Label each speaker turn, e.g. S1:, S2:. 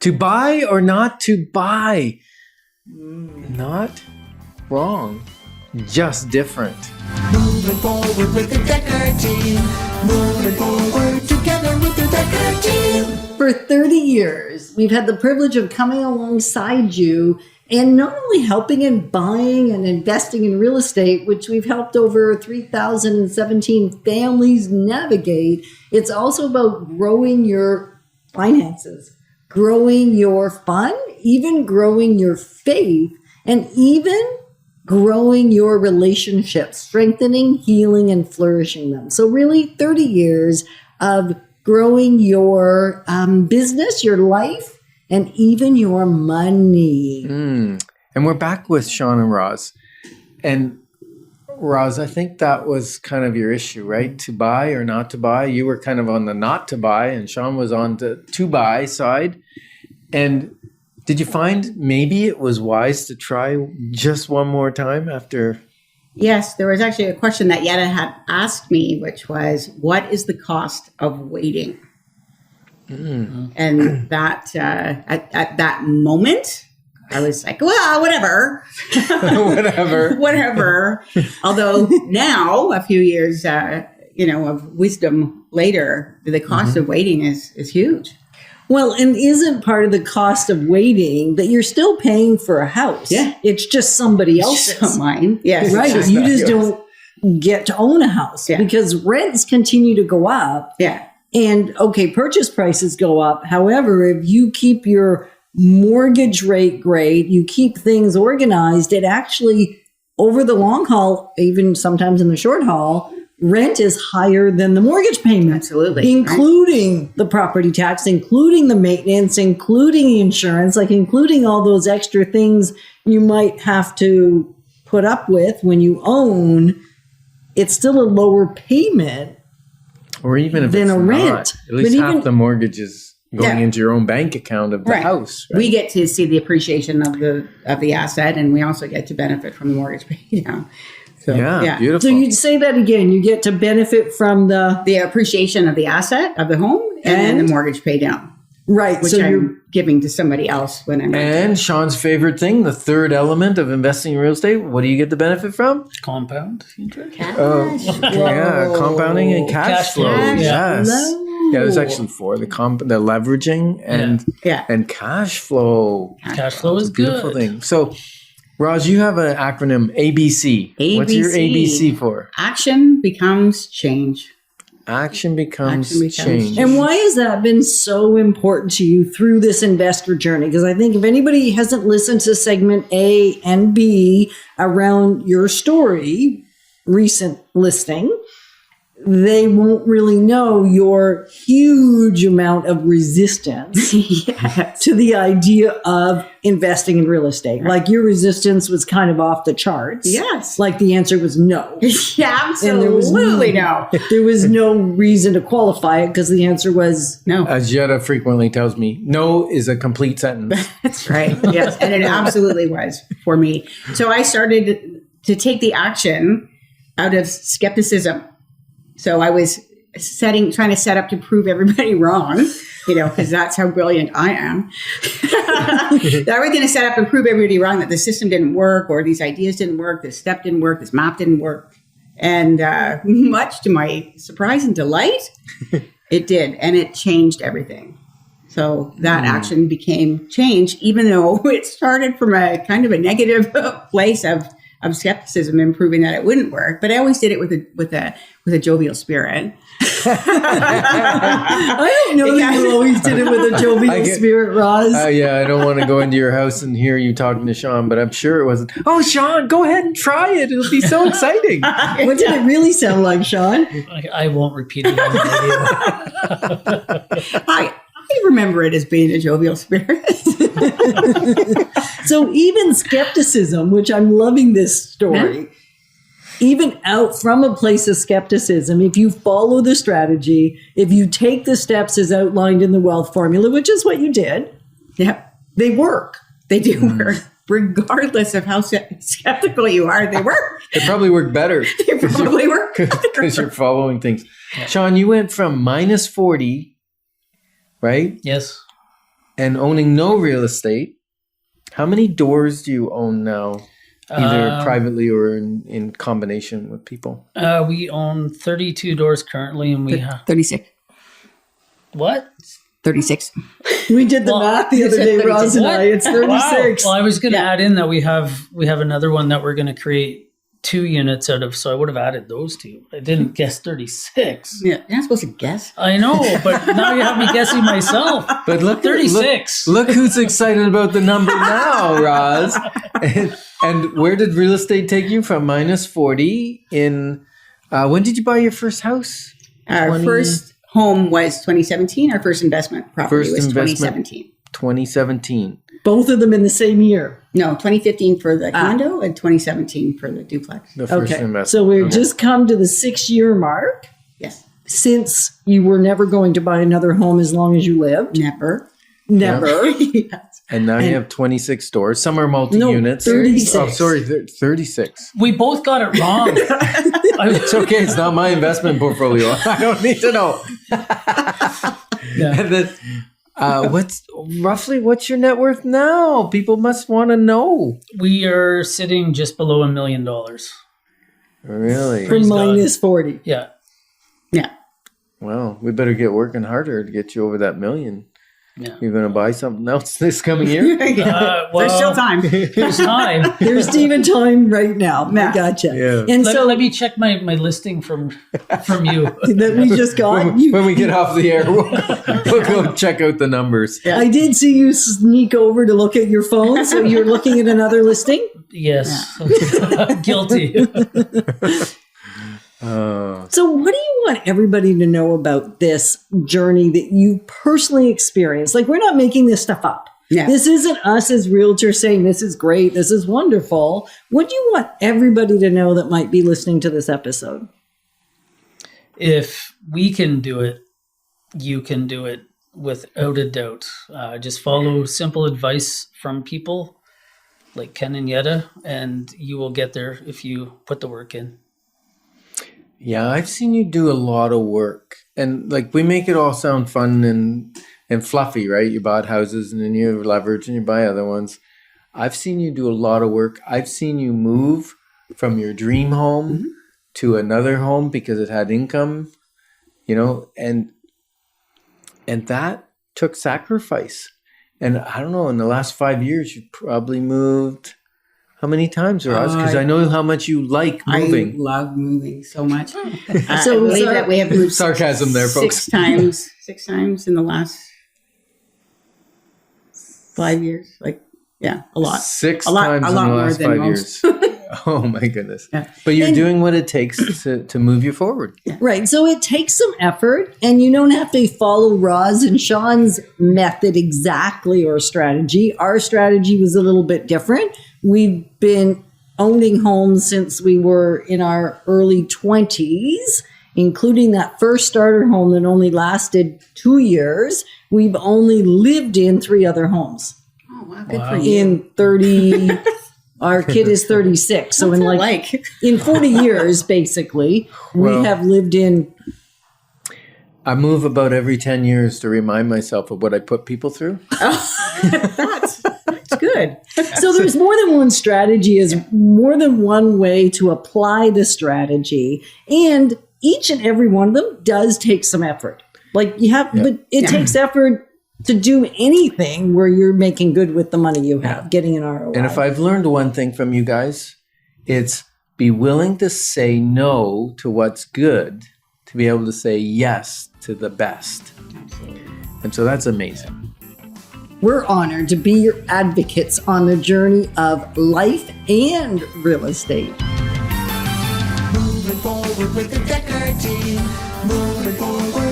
S1: To buy or not to buy? Not wrong, just different.
S2: Moving forward with the Decker team. Moving forward together with the Decker team.
S3: For 30 years, we've had the privilege of coming alongside you and not only helping in buying and investing in real estate, which we've helped over 3,017 families navigate, it's also about growing your finances, growing your fun, even growing your faith, and even growing your relationships, strengthening, healing, and flourishing them. So really 30 years of growing your business, your life, and even your money.
S1: And we're back with Sean and Roz. And Roz, I think that was kind of your issue, right? To buy or not to buy. You were kind of on the not to buy, and Sean was on the to buy side. And did you find maybe it was wise to try just one more time after?
S4: Yes, there was actually a question that Yetta had asked me, which was, what is the cost of waiting? And that at that moment, I was like, well, whatever. Whatever. Although now, a few years, of wisdom later, the cost of waiting is huge.
S3: Well, and isn't part of the cost of waiting that you're still paying for a house?
S4: Yeah.
S3: It's just somebody else's.
S4: Not mine. Yes.
S3: Right.
S1: Just
S3: You
S1: not
S3: just
S1: yours.
S3: don't get to own a house because rents continue to go up.
S4: Yeah.
S3: And okay, purchase prices go up. However, if you keep your mortgage rate great, you keep things organized, it actually, over the long haul, even sometimes in the short haul, rent is higher than the mortgage payment.
S4: Absolutely.
S3: Including the property tax, including the maintenance, including the insurance, like including all those extra things you might have to put up with when you own. It's still a lower payment.
S1: Or even if
S3: Than
S1: it's
S3: a
S1: not,
S3: rent.
S1: at least
S3: But
S1: half
S3: even-
S1: the mortgage is going
S4: Yeah.
S1: into your own bank account of the
S4: Right.
S1: house. Right?
S4: We get to see the appreciation of the asset, and we also get to benefit from the mortgage pay down. So,
S1: yeah, beautiful.
S3: So you'd say that again, you get to benefit from
S4: the appreciation of the asset of the home and then the mortgage pay down,
S3: right.
S4: which
S3: So you're
S4: I'm giving to somebody else when I'm
S1: And Sean's favorite thing, the third element of investing in real estate, what do you get the benefit from?
S5: Compound interest.
S1: Compounding and cash flow.
S5: Cash
S1: Yes.
S3: flow.
S1: Yeah, there's actually four: the leveraging and cash flow.
S5: Cash flow is
S1: Beautiful
S5: good.
S1: thing. So, Raj, you have an acronym ABC. What's your ABC for?
S4: Action becomes change.
S1: Action becomes
S4: Action becomes
S1: change.
S3: And why has that been so important to you through this investor journey? Because I think if anybody hasn't listened to segment A and B around your story, recent listing, they won't really know your huge amount of resistance to the idea of investing in real estate. Like your resistance was kind of off the charts.
S4: Yes.
S3: Like the answer was no.
S4: Yeah,
S3: And there was
S4: absolutely no.
S3: There was no reason to qualify it because the answer was
S4: No.
S1: As Jetta frequently tells me, no is a complete sentence.
S4: That's right. Yes. And it absolutely was for me. So I started to take the action out of skepticism. So I was trying to set up to prove everybody wrong, because that's how brilliant I am. I was going to set up and prove everybody wrong that the system didn't work, or these ideas didn't work, this step didn't work, this map didn't work. And much to my surprise and delight, it did. And it changed everything. So that action became change, even though it started from a kind of a negative place of skepticism and proving that it wouldn't work. But I always did it with a jovial spirit.
S3: I don't know that you always did it with a jovial spirit, Roz.
S1: Yeah, I don't want to go into your house and hear you talking to Sean, but I'm sure it wasn't. Oh, Sean, go ahead and try it. It'll be so exciting.
S3: What did it really sound like, Sean?
S5: I won't repeat it on the radio.
S4: I remember it as being a jovial spirit.
S3: So even skepticism, which I'm loving this story, even out from a place of skepticism, if you follow the strategy, if you take the steps as outlined in the wealth formula, which is what you did, they work.
S4: They do work. Regardless of how skeptical you are, they work.
S1: It probably worked better.
S4: They probably work.
S1: Because you're following things. Sean, you went from minus 40, right?
S5: Yes.
S1: and owning no real estate, how many doors do you own now? Either privately or in combination with people?
S5: We own 32 doors currently, and we have
S4: 36.
S5: what?
S4: 36.
S3: We did the math the other day, Roz and I. It's 36.
S5: Wow. Well, I was going to add in that we have another one that we're going to create 2 units out of, so I would have added those 2. I didn't guess 36.
S4: Yeah, you're not supposed to guess.
S5: I know, but now you have me guessing myself.
S1: But look,
S5: 36.
S1: Look who's excited about the number now, Roz. And where did real estate take you from minus 40 in? When did you buy your first house?
S4: Our first home was 2017. Our first investment property was 2017.
S1: 2017.
S3: Both of them in the same year.
S4: No, 2015 for the condo and 2017 for the duplex.
S1: The first
S3: Okay.
S1: investment.
S3: So we've just come to the 6-year mark.
S4: Yes.
S3: Since you were never going to buy another home as long as you lived.
S4: Never.
S3: Never.
S4: Yes.
S1: And now you have 26 doors. Some are multi-units.
S3: 36.
S1: Oh, sorry, 36.
S5: We both got it wrong.
S1: It's okay. It's not my investment portfolio. I don't need to know.
S5: Yeah.
S1: And then, what's your net worth now? People must want to know.
S5: We are sitting just below $1 million.
S1: Really?
S3: For minus 40.
S5: Yeah.
S4: Yeah.
S1: Well, we better get working harder to get you over that million.
S5: Yeah.
S1: You're going to buy something else this coming year?
S4: There's still time.
S5: There's time.
S3: There's even time right now. I gotcha.
S1: Yeah.
S3: And so
S5: Let me check my listing from you.
S3: that we just got.
S1: When we get off the air, we'll go check out the numbers.
S3: I did see you sneak over to look at your phone. So you're looking at another listing?
S5: Yes. Guilty.
S3: So what do you want everybody to know about this journey that you personally experienced? Like, we're not making this stuff up.
S4: Yeah.
S3: This isn't us as realtors saying this is great, this is wonderful. What do you want everybody to know that might be listening to this episode?
S5: If we can do it, you can do it without a doubt. Just follow simple advice from people like Ken and Yetta, and you will get there if you put the work in.
S1: Yeah, I've seen you do a lot of work. And like, we make it all sound fun and fluffy, right? You bought houses and then you have leverage and you buy other ones. I've seen you do a lot of work. I've seen you move from your dream home to another home because it had income, and that took sacrifice. And I don't know, in the last 5 years, you've probably moved how many times, Roz? Because I know how much you like moving.
S4: I love moving so much.
S3: So
S4: I believe that we have moved
S1: Sarcasm there, folks.
S4: 6 times in the last 5 years. Like, yeah, a lot.
S1: 6
S4: A lot-
S1: times
S4: a
S1: in
S4: lot
S1: the
S4: more
S1: last
S4: than
S1: 5
S4: most.
S1: years. Oh my goodness.
S4: Yeah.
S1: But you're doing what it takes to move you forward.
S3: Right. So it takes some effort, and you don't have to follow Roz and Sean's method exactly or strategy. Our strategy was a little bit different. We've been owning homes since we were in our early 20s, including that first starter home that only lasted 2 years. We've only lived in 3 other homes
S4: Oh, wow. Good for you.
S3: in 30. Our kid is 36. So in 40 years, basically,
S1: Well-
S3: we have lived in.
S1: I move about every 10 years to remind myself of what I put people through.
S4: That's good.
S3: So there's more than one strategy, is more than one way to apply the strategy. And each and every one of them does take some effort. Like you have, but it takes effort to do anything where you're making good with the money you have, getting an ROI.
S1: And if I've learned one thing from you guys, it's be willing to say no to what's good to be able to say yes to the best. And so that's amazing.
S3: We're honored to be your advocates on the journey of life and real estate.
S2: Moving forward with the Decker team. Moving forward